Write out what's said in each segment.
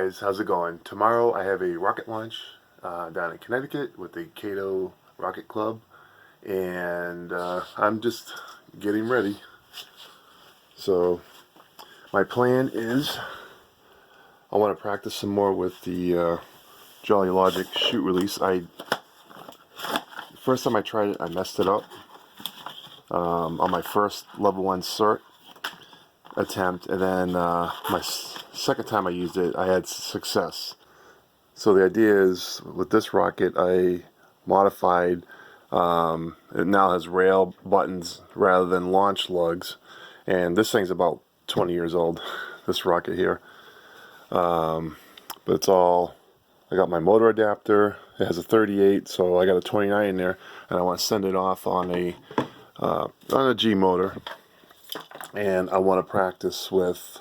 guys, how's it going? Tomorrow I have a rocket launch down in Connecticut with the Cato Rocket Club, and I'm just getting ready. So my plan is I want to practice some more with the Jolly Logic Chute Release. First time I tried it, I messed it up on my first level 1 cert attempt, and then my second time I used it, I had success. So the idea is, with this rocket, I modified, it now has rail buttons rather than launch lugs, and this thing's about 20 years old, this rocket here. But it's all, I got my motor adapter, it has a 38, so I got a 29 in there, and I want to send it off on a G motor. And I want to practice with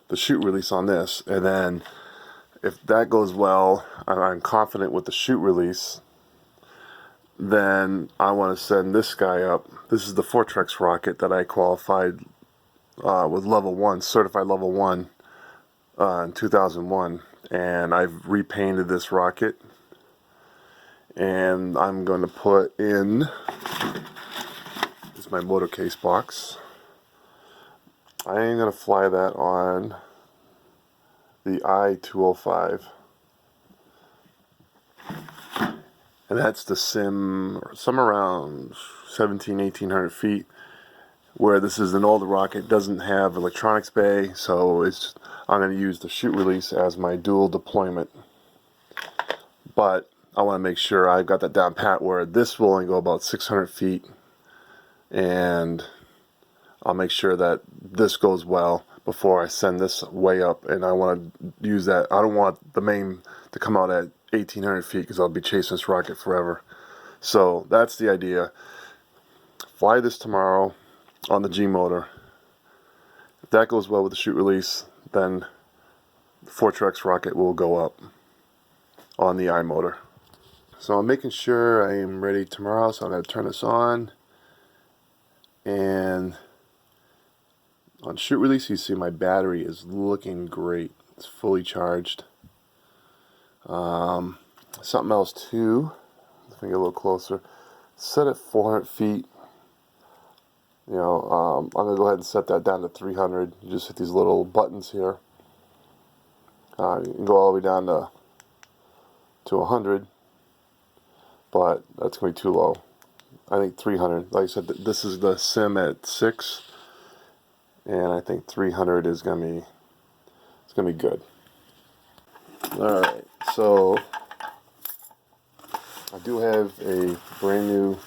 the chute release on this, and then if that goes well, I'm confident with the chute release, then I want to send this guy up. This is the Fortrex rocket that I qualified with level 1, certified level 1 in 2001, and I've repainted this rocket, and I'm going to put in, this is my motor case box. I am going to fly that on the I205, and that's the sim, somewhere around 1800 feet, where this is an older rocket, doesn't have electronics bay, so I'm going to use the chute release as my dual deployment. But I want to make sure I've got that down pat where this will only go about 600 feet, and I'll make sure that this goes well before I send this way up, and I want to use that. I don't want the main to come out at 1800 feet because I'll be chasing this rocket forever. So that's the idea. Fly this tomorrow on the G motor. If that goes well with the chute release, then the Fortrex rocket will go up on the I motor. So I'm making sure I am ready tomorrow, so I'm going to turn this on, and on chute release, you see my battery is looking great. It's fully charged. Something else too, if I get a little closer, set at 400 feet. I'm going to go ahead and set that down to 300. You just hit these little buttons here. You can go all the way down to 100, but that's going to be too low. I think 300. Like I said, this is the sim at 6. And I think 300 is gonna be good. All right, so I do have a brand new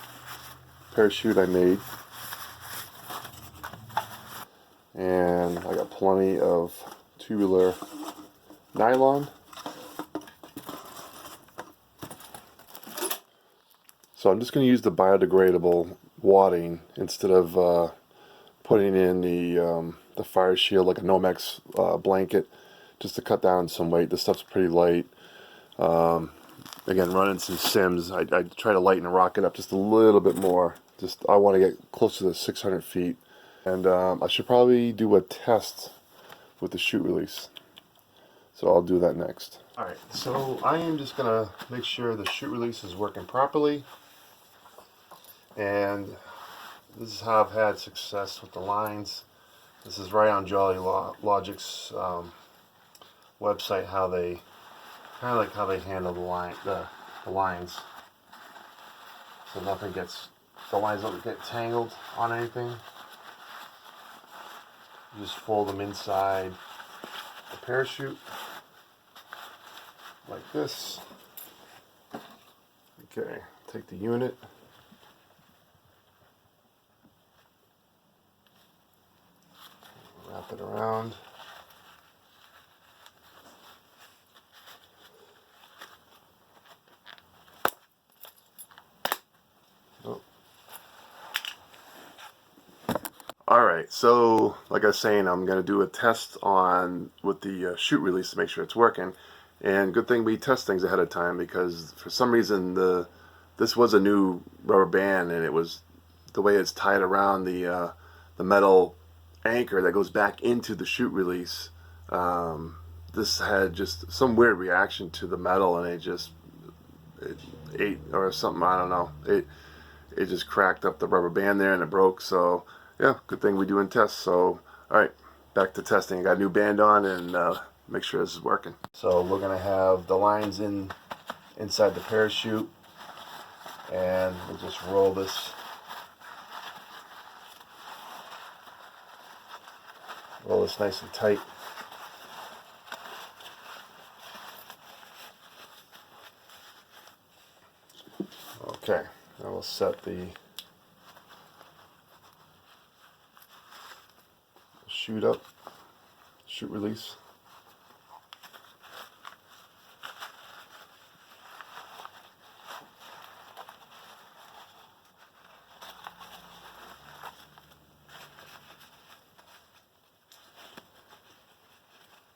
parachute I made, and I got plenty of tubular nylon. So I'm just gonna use the biodegradable wadding instead of putting in the fire shield, like a Nomex blanket, just to cut down some weight. This stuff's pretty light. Again, running some sims, I try to lighten the rocket up just a little bit more. I want to get closer to 600 feet. And I should probably do a test with the chute release. So I'll do that next. Alright, so I am just going to make sure the chute release is working properly. And this is how I've had success with the lines. This is right on Jolly Logic's website, how they handle the lines, so the lines don't get tangled on anything. You just fold them inside the parachute like this. Okay, take the unit. Wrap it around. Oh. Alright, so like I was saying, I'm going to do a test with the chute release to make sure it's working. And good thing we test things ahead of time, because for some reason this was a new rubber band, and it was the way it's tied around the metal anchor that goes back into the chute release. this had just some weird reaction to the metal, and it ate or something. I don't know. It just cracked up the rubber band there and it broke. So yeah, good thing we do in tests. So all right, back to testing. I got a new band on, and make sure this is working. So we're gonna have the lines inside the parachute, and we'll just roll this. Roll this nice and tight. Okay, now we'll set the chute up, chute release.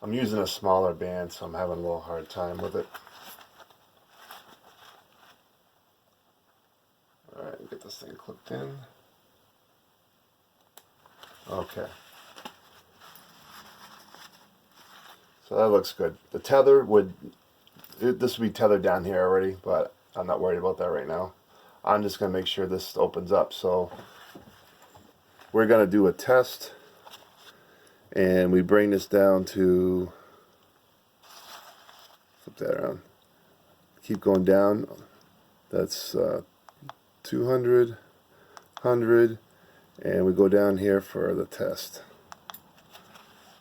I'm using a smaller band, so I'm having a little hard time with it. Alright, get this thing clipped in. Okay. So that looks good. The tether this would be tethered down here already, but I'm not worried about that right now. I'm just going to make sure this opens up. So we're going to do a test, and we bring this down to, flip that around, keep going down. That's 200, 100, and we go down here for the test.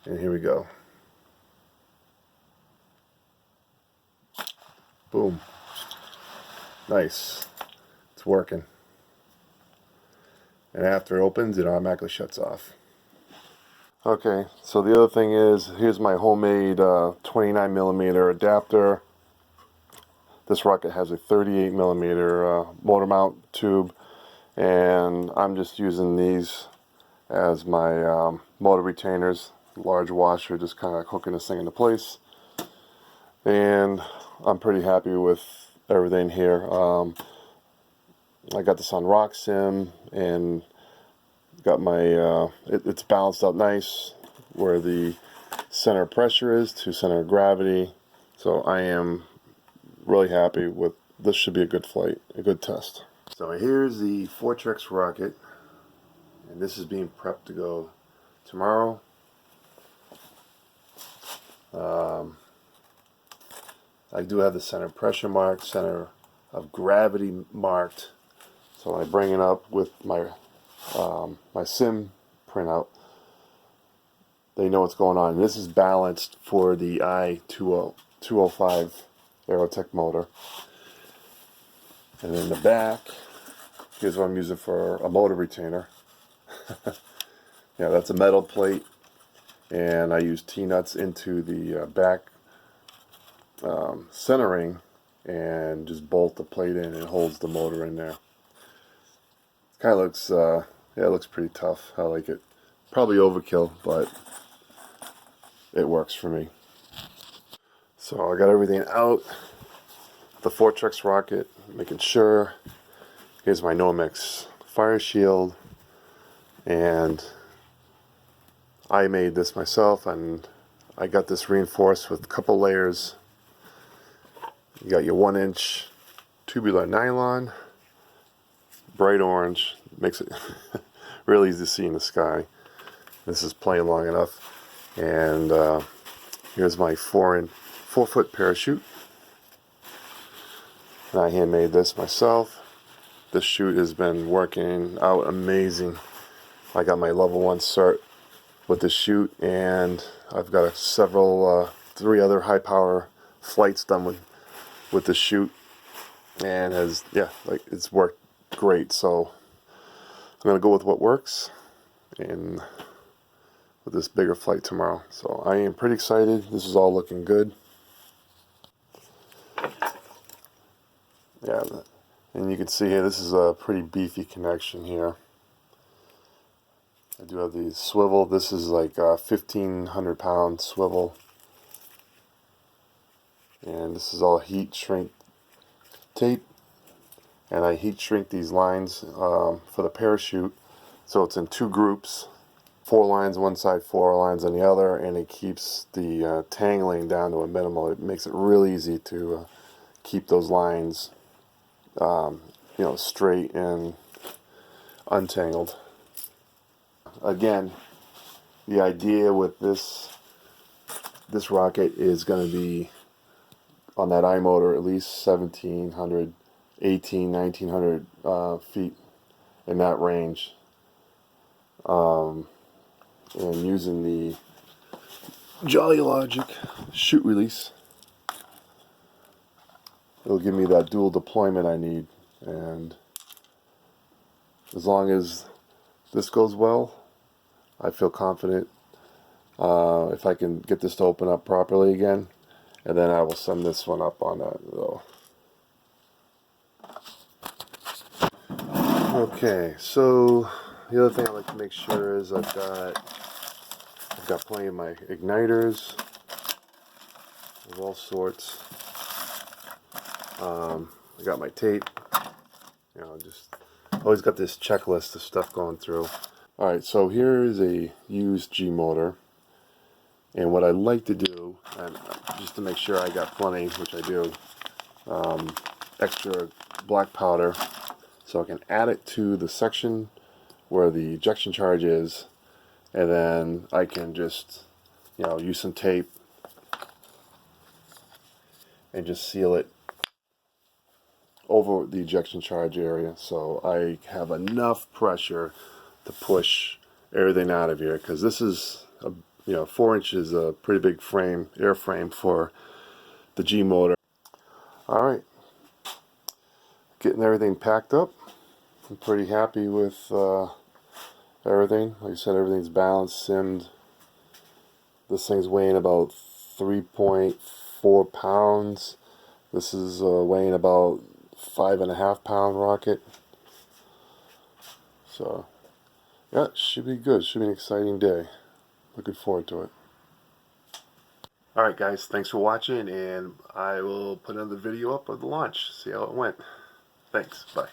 And here we go. Boom. Nice. It's working. And after it opens, it automatically shuts off. Okay, so the other thing is, here's my homemade 29mm adapter. This rocket has a 38mm motor mount tube, and I'm just using these as my motor retainers. Large washer, just kind of hooking this thing into place. And I'm pretty happy with everything here. I got this on Rocksim, and got my it's balanced out nice where the center of pressure is to center of gravity. So I am really happy with this. Should be a good flight, a good test. So here's the Fortrex rocket, and this is being prepped to go tomorrow. I do have the center of pressure marked, center of gravity marked. So when I bring it up with my my sim printout, they know what's going on. This is balanced for the I205 Aerotech motor. And in the back, here's what I'm using for a motor retainer. Yeah, that's a metal plate, and I use T-nuts into the back centering and just bolt the plate in, and it holds the motor in there. Kind of looks, yeah, it looks pretty tough. I like it. Probably overkill, but it works for me. So I got everything out. The Fortrex rocket, making sure. Here's my Nomex fire shield, and I made this myself, and I got this reinforced with a couple layers. You got your 1-inch tubular nylon, bright orange, makes it really easy to see in the sky. This is playing long enough. And here's my 4-foot parachute. And I handmade this myself. This chute has been working out amazing. I got my level 1 cert with this chute, and I've got several 3 other high power flights done with the chute, and it's worked great. So I'm gonna go with what works, and with this bigger flight tomorrow. So I am pretty excited. This is all looking good. Yeah, and you can see here, this is a pretty beefy connection here. I do have the swivel. This is like a 1,500-pound swivel. And this is all heat shrink tape. And I heat shrink these lines for the parachute. So it's in 2 groups. 4 lines one side, 4 lines on the other, and it keeps the tangling down to a minimal. It makes it really easy to keep those lines, you know, straight and untangled. Again, the idea with this rocket is going to be on that I motor at least 1700, 1900 feet, in that range. And using the Jolly Logic Chute Release, it'll give me that dual deployment I need. And as long as this goes well, I feel confident if I can get this to open up properly again, and then I will send this one up on that though. Okay, so the other thing I like to make sure is I've got plenty of my igniters of all sorts. I got my tape. You know, just always got this checklist of stuff going through. Alright, so here is a used G motor, and what I like to do, and just to make sure I got plenty, which I do, extra black powder, so I can add it to the section where the ejection charge is, and then I can just, you know, use some tape and just seal it over the ejection charge area, so I have enough pressure to push everything out of here, because this is a, you know, 4 inches, a pretty big frame, airframe for the G motor. Alright, getting everything packed up. I'm pretty happy with everything. Like I said, everything's balanced, simmed. This thing's weighing about 3.4 pounds. This is weighing about 5.5 pound rocket. So yeah, should be good. Should be an exciting day. Looking forward to it. Alright guys, thanks for watching, and I will put another video up of the launch. See how it went. Thanks. Bye.